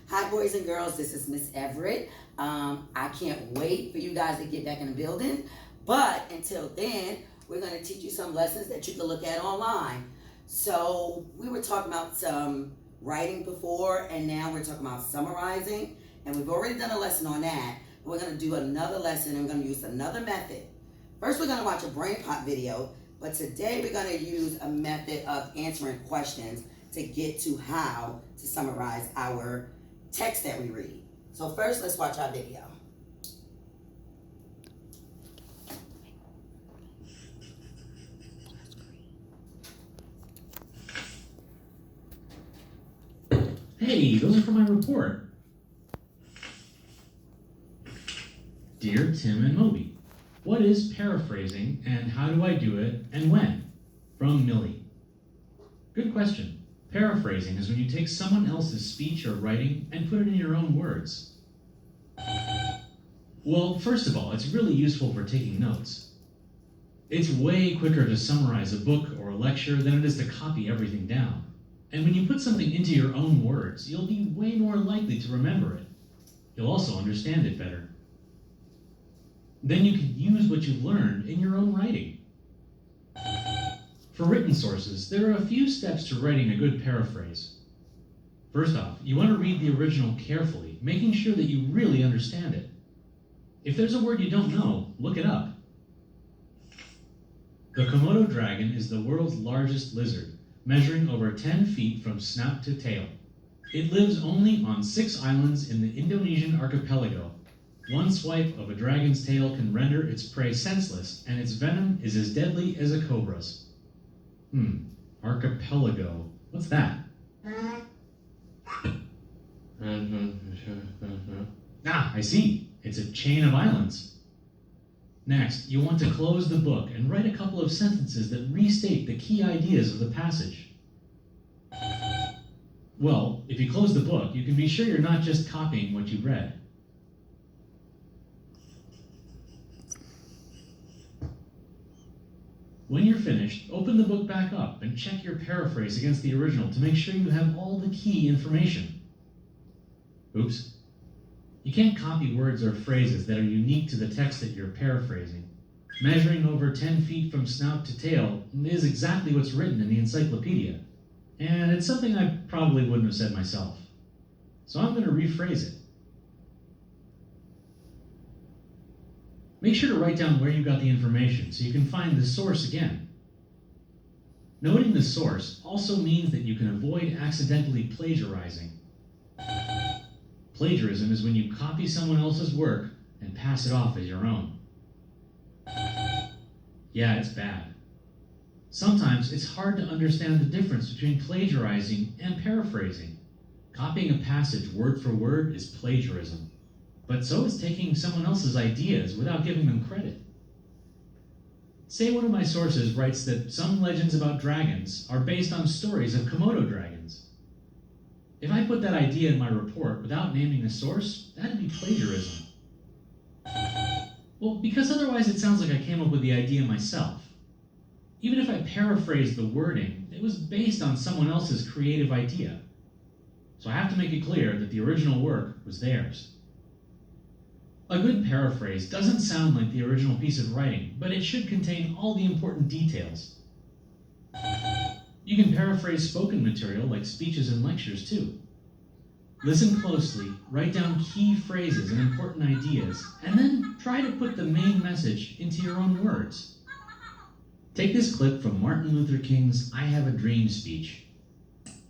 Hi, boys and girls. This is Miss Everett. I can't wait for you guys to get back in the building. But until then, we're going to teach you some lessons that you can look at online. So, we were talking about some writing before, and now we're talking about summarizing. And we've already done a lesson on that. We're going to do another lesson, and we're going to use another method. First, we're going to watch a brain pop video. But today, we're going to use a method of answering questions to get to how to summarize our text that we read. So first, let's watch our video. Hey, those are for my report. Dear Tim and Moby, what is paraphrasing and how do I do it and when? From Millie. Good question. Paraphrasing is when you take someone else's speech or writing and put it in your own words. Well, first of all, it's really useful for taking notes. It's way quicker to summarize a book or a lecture than it is to copy everything down. And when you put something into your own words, you'll be way more likely to remember it. You'll also understand it better. Then you can use what you've learned in your own writing. For written sources, there are a few steps to writing a good paraphrase. First off, you want to read the original carefully, making sure that you really understand it. If there's a word you don't know, look it up. The Komodo dragon is the world's largest lizard, measuring over 10 feet from snout to tail. It lives only on 6 islands in the Indonesian archipelago. One swipe of a dragon's tail can render its prey senseless, and its venom is as deadly as a cobra's. Archipelago. What's that? I see. It's a chain of islands. Next, you want to close the book and write a couple of sentences that restate the key ideas of the passage. Well, if you close the book, you can be sure you're not just copying what you read. When you're finished, open the book back up and check your paraphrase against the original to make sure you have all the key information. Oops. You can't copy words or phrases that are unique to the text that you're paraphrasing. Measuring over 10 feet from snout to tail is exactly what's written in the encyclopedia, and it's something I probably wouldn't have said myself. So I'm going to rephrase it. Make sure to write down where you got the information so you can find the source again. Noting the source also means that you can avoid accidentally plagiarizing. Plagiarism is when you copy someone else's work and pass it off as your own. Yeah, it's bad. Sometimes it's hard to understand the difference between plagiarizing and paraphrasing. Copying a passage word for word is plagiarism. But so is taking someone else's ideas without giving them credit. Say one of my sources writes that some legends about dragons are based on stories of Komodo dragons. If I put that idea in my report without naming the source, that'd be plagiarism. Well, because otherwise it sounds like I came up with the idea myself. Even if I paraphrased the wording, it was based on someone else's creative idea. So I have to make it clear that the original work was theirs. A good paraphrase doesn't sound like the original piece of writing, but it should contain all the important details. You can paraphrase spoken material like speeches and lectures too. Listen closely, write down key phrases and important ideas, and then try to put the main message into your own words. Take this clip from Martin Luther King's I Have a Dream speech.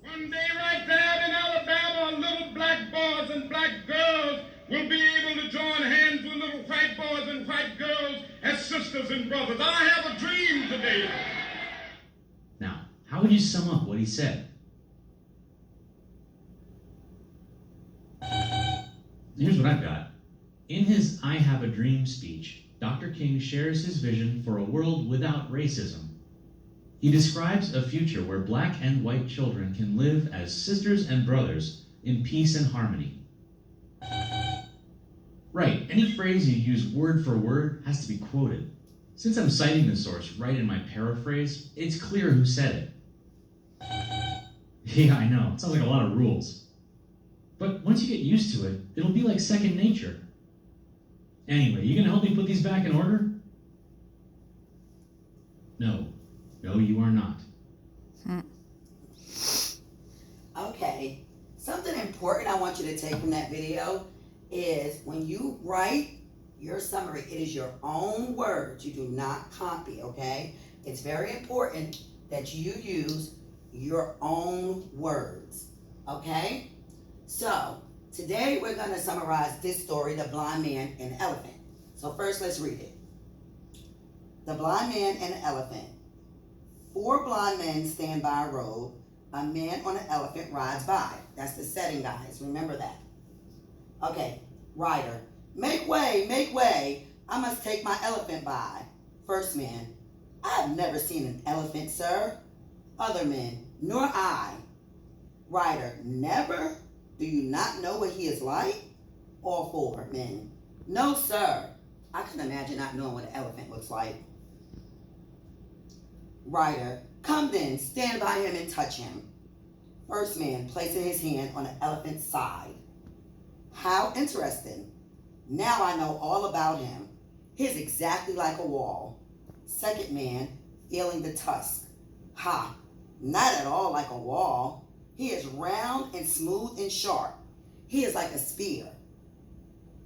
One day right there in Alabama, little black boys and black girls will be able to join hands with little white boys and white girls as sisters and brothers. I have a dream today. Now, how would you sum up what he said? Here's what I've got. In his I Have a Dream speech, Dr. King shares his vision for a world without racism. He describes a future where black and white children can live as sisters and brothers in peace and harmony. Right, any phrase you use word for word has to be quoted. Since I'm citing the source right in my paraphrase, it's clear who said it. Yeah, I know, it sounds like a lot of rules. But once you get used to it, it'll be like second nature. Anyway, you gonna help me put these back in order? No. No, you are not. Okay, something important I want you to take from that video is when you write your summary, it is your own words. You do not copy, okay? It's very important that you use your own words, okay? So, today we're going to summarize this story, The Blind Man and the Elephant. So first, let's read it. The Blind Man and the Elephant. 4 blind men stand by a road. A man on an elephant rides by. That's the setting, guys. Remember that. Okay, rider. Make way, make way. I must take my elephant by. First man. I have never seen an elephant, sir. Other men. Nor I. Rider. Never? Do you not know what he is like? All 4 men. No, sir. I can imagine not knowing what an elephant looks like. Rider. Come then, stand by him and touch him. First man, placing his hand on the elephant's side. How interesting. Now I know all about him. He is exactly like a wall. Second man, feeling the tusk. Ha, not at all like a wall. He is round and smooth and sharp. He is like a spear.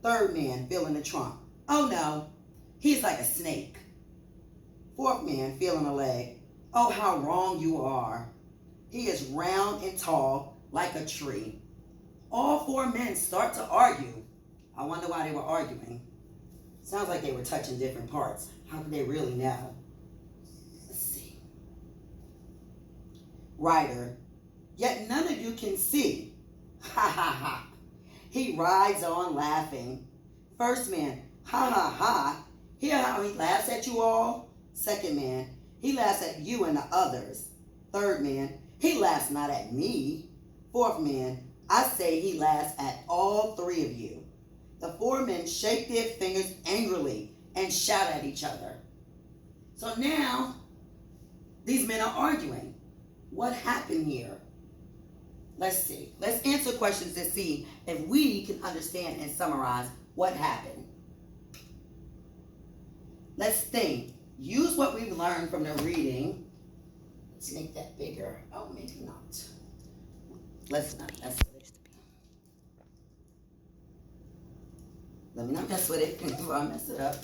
Third man, feeling the trunk. Oh no, he is like a snake. Fourth man, feeling a leg. Oh, how wrong you are. He is round and tall like a tree. All 4 men start to argue. I wonder why they were arguing. Sounds like they were touching different parts. How could they really know? Let's see. Rider. Yet none of you can see. Ha ha ha. He rides on laughing. First man. Ha ha ha. Hear how he laughs at you all? Second man. He laughs at you and the others. Third man. He laughs not at me. Fourth man. I say he laughs at all 3 of you. The 4 men shake their fingers angrily and shout at each other. So now, these men are arguing. What happened here? Let's see. Let's answer questions to see if we can understand and summarize what happened. Let's think. Use what we've learned from the reading. Let's make that bigger. Oh, maybe not. Let's not mess with it. Let me not mess with it before I mess it up.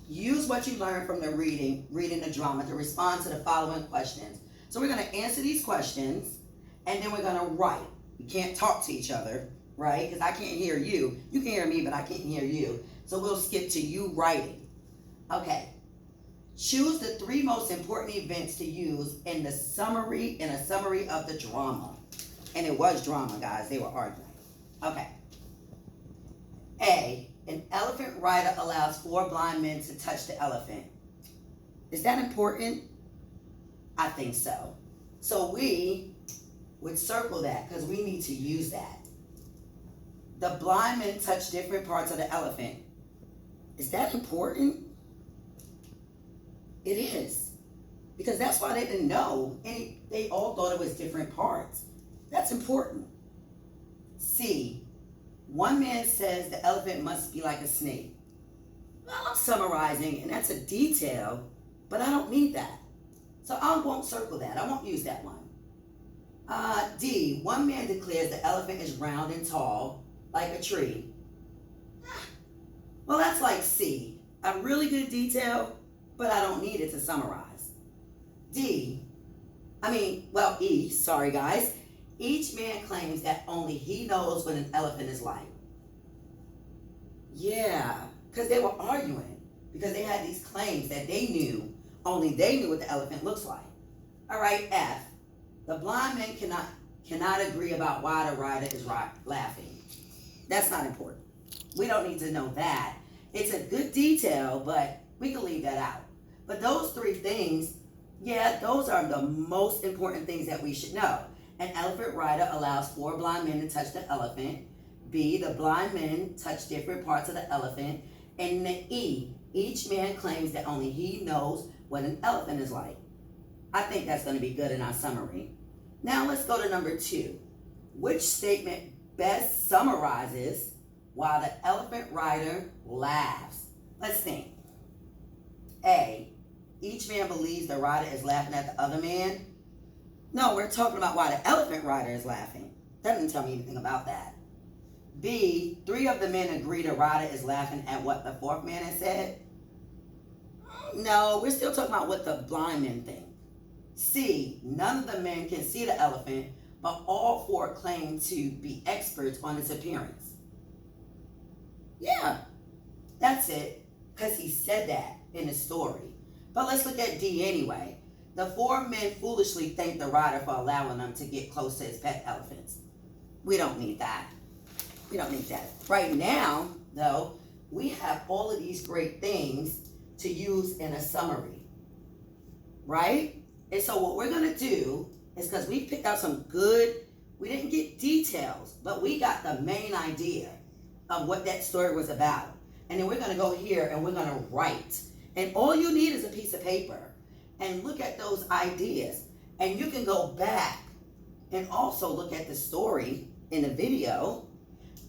Use what you learned from the reading the drama to respond to the following questions. So we're going to answer these questions, and then we're going to write. We can't talk to each other, right? Because I can't hear you. You can hear me, but I can't hear you. So we'll skip to you writing. Okay. Choose the 3 most important events to use in a summary of the drama. And it was drama, guys. They were arguing. Okay. A, an elephant rider allows 4 blind men to touch the elephant. Is that important? I think so. So we would circle that because we need to use that. The blind men touch different parts of the elephant. Is that important? It is. Because that's why they didn't know. And they all thought it was different parts. That's important. C, one man says the elephant must be like a snake. Well, I'm summarizing, and that's a detail, but I don't need that. So I won't circle that. I won't use that one. D, one man declares the elephant is round and tall, like a tree. Well, that's like C, a really good detail, but I don't need it to summarize. E, sorry guys. Each man claims that only he knows what an elephant is like. Yeah, because they were arguing. Because they had these claims that they knew, only they knew what the elephant looks like. All right, F. The blind man cannot agree about why the rider is laughing. That's not important. We don't need to know that. It's a good detail, but we can leave that out. But those 3 things, yeah, those are the most important things that we should know. An elephant rider allows 4 blind men to touch the elephant. B, the blind men touch different parts of the elephant. And the E, each man claims that only he knows what an elephant is like. I think that's going to be good in our summary. Now let's go to number 2. Which statement best summarizes why the elephant rider laughs? Let's think. A, each man believes the rider is laughing at the other man. No, we're talking about why the elephant rider is laughing. That doesn't tell me anything about that. B, 3 of the men agree the rider is laughing at what the 4th man has said. No, we're still talking about what the blind men think. C, none of the men can see the elephant, but all 4 claim to be experts on its appearance. Yeah, that's it, because he said that in the story. But let's look at D anyway. The 4 men foolishly thank the rider for allowing them to get close to his pet elephants. We don't need that. We don't need that. Right now, though, we have all of these great things to use in a summary, right? And so what we're going to do is, because we picked out some good, we didn't get details, but we got the main idea of what that story was about. And then we're going to go here and we're going to write. And all you need is a piece of paper and look at those ideas. And you can go back and also look at the story in the video,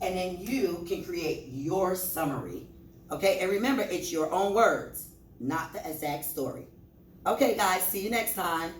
and then you can create your summary. Okay, and remember, it's your own words, not the exact story. Okay, guys, see you next time.